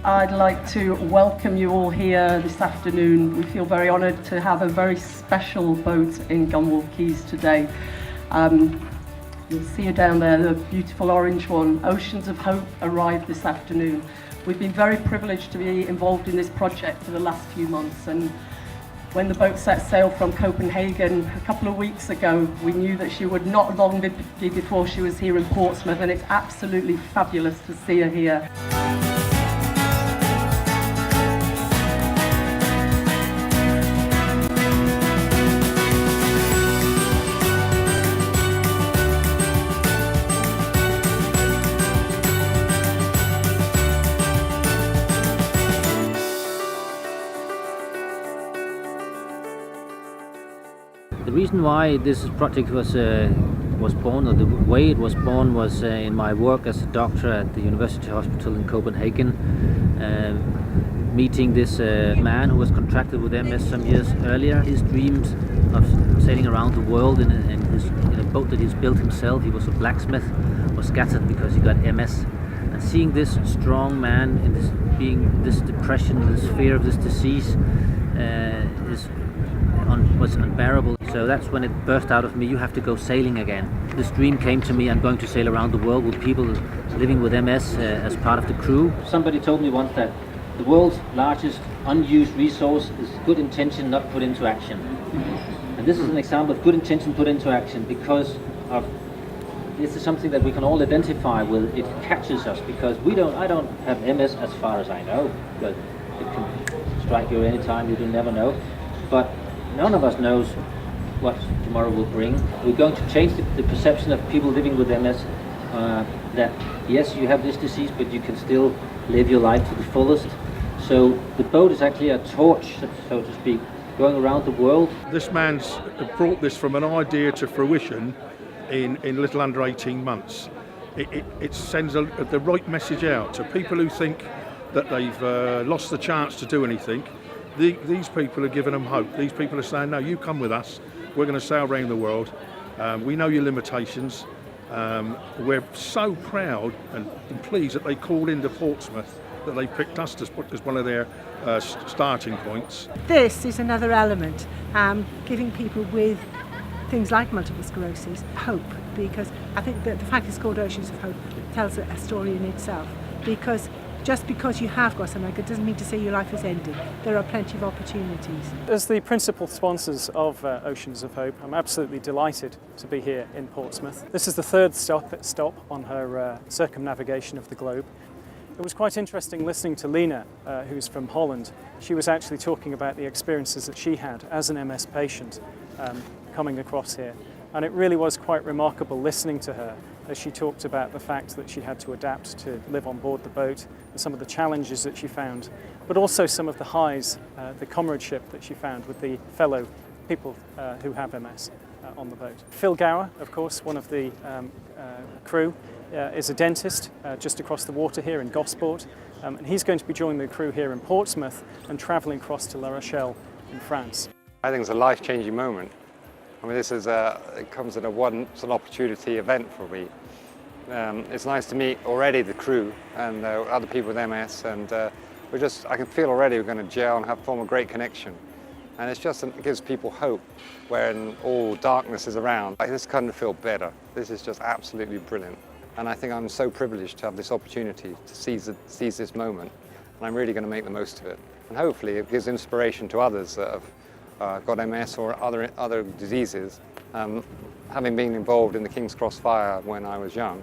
I'd like to welcome you all here this afternoon. We feel very honoured to have a very special boat in Gunwale Quays today. You'll see her down there, the beautiful orange one. Oceans of Hope arrived this afternoon. We've been very privileged to be involved in this project for the last few months, and when the boat set sail from Copenhagen a couple of weeks ago, we knew that she would not long be before she was here in Portsmouth, and it's absolutely fabulous to see her here. The reason why this project was born, or the way it was born, was in my work as a doctor at the University Hospital in Copenhagen, meeting this man who was contracted with MS some years earlier. His dreams of sailing around the world in a boat that he's built himself, he was a blacksmith, was scattered because he got MS. And seeing this strong man in this depression, this fear of this disease, was unbearable. So that's when it burst out of me, you have to go sailing again. This dream came to me, I'm going to sail around the world with people living with MS as part of the crew. Somebody told me once that the world's largest unused resource is good intention not put into action. And this is an example of good intention put into action, because this is something that we can all identify with. It catches us because I don't have MS as far as I know, because it can strike you anytime, you do never know. But none of us knows what tomorrow will bring. We're going to change the perception of people living with MS, that yes, you have this disease, but you can still live your life to the fullest. So the boat is actually a torch, so to speak, going around the world. This man's brought this from an idea to fruition in a little under 18 months. It sends the right message out to people who think that they've lost the chance to do anything. These people are giving them hope. These people are saying, no, you come with us. We're going to sail around the world. We know your limitations. We're so proud and pleased that they called into Portsmouth, that they picked us as one of their starting points. This is another element, giving people with things like multiple sclerosis hope, because I think that the fact it's called Oceans of Hope tells a story in itself, because just because you have got something, it doesn't mean to say your life is ending. There are plenty of opportunities. As the principal sponsors of Oceans of Hope, I'm absolutely delighted to be here in Portsmouth. This is the third stop on her circumnavigation of the globe. It was quite interesting listening to Lena, who's from Holland. She was actually talking about the experiences that she had as an MS patient coming across here. And it really was quite remarkable listening to her as she talked about the fact that she had to adapt to live on board the boat and some of the challenges that she found, but also some of the highs, the comradeship that she found with the fellow people who have MS on the boat. Phil Gower, of course, one of the crew, is a dentist just across the water here in Gosport, and he's going to be joining the crew here in Portsmouth and travelling across to La Rochelle in France. I think it's a life-changing moment. I mean, it comes at a once-an opportunity event for me. It's nice to meet already the crew and other people with MS, and I can feel already we're going to gel and form a great connection. And it gives people hope when all darkness is around. I just couldn't feel better. This is just absolutely brilliant. And I think I'm so privileged to have this opportunity to seize this moment, and I'm really going to make the most of it. And hopefully it gives inspiration to others that have got MS or other diseases. Having been involved in the King's Cross fire when I was young,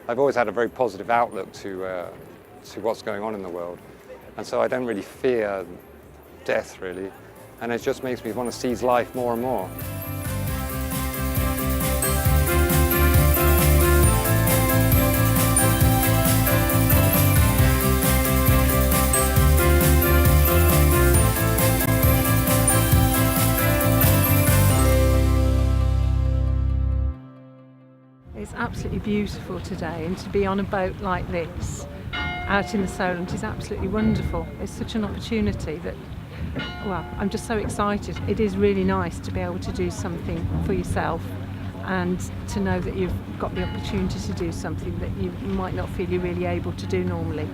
I've always had a very positive outlook to what's going on in the world. And so I don't really fear death, really. And it just makes me want to seize life more and more. It's absolutely beautiful today, and to be on a boat like this out in the Solent is absolutely wonderful. It's such an opportunity that, well, I'm just so excited. It is really nice to be able to do something for yourself and to know that you've got the opportunity to do something that you might not feel you're really able to do normally.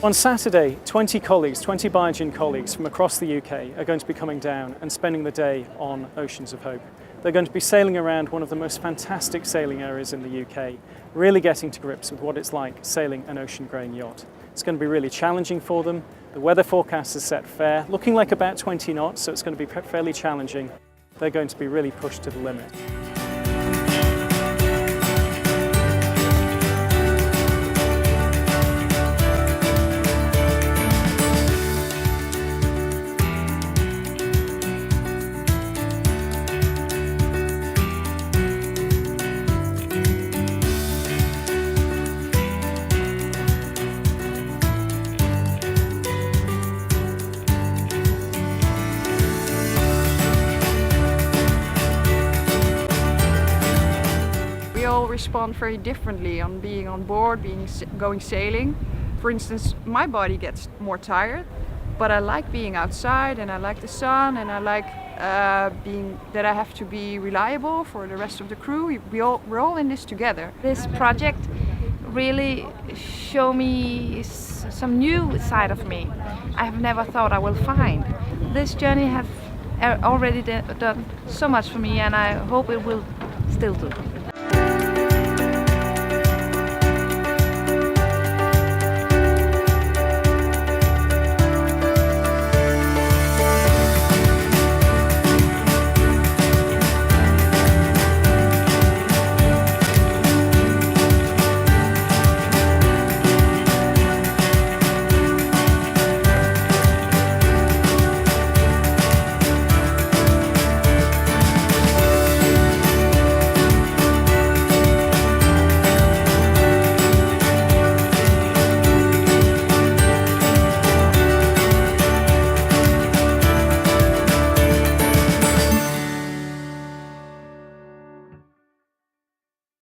On Saturday, 20 Biogen colleagues from across the UK are going to be coming down and spending the day on Oceans of Hope. They're going to be sailing around one of the most fantastic sailing areas in the UK, really getting to grips with what it's like sailing an ocean-going yacht. It's going to be really challenging for them. The weather forecast is set fair, looking like about 20 knots, so it's going to be fairly challenging. They're going to be really pushed to the limit. We all respond very differently on being on board, going sailing. For instance, my body gets more tired, but I like being outside and I like the sun and I like that I have to be reliable for the rest of the crew. We're all in this together. This project really showed me some new side of me I have never thought I will find. This journey have already done so much for me, and I hope it will still do.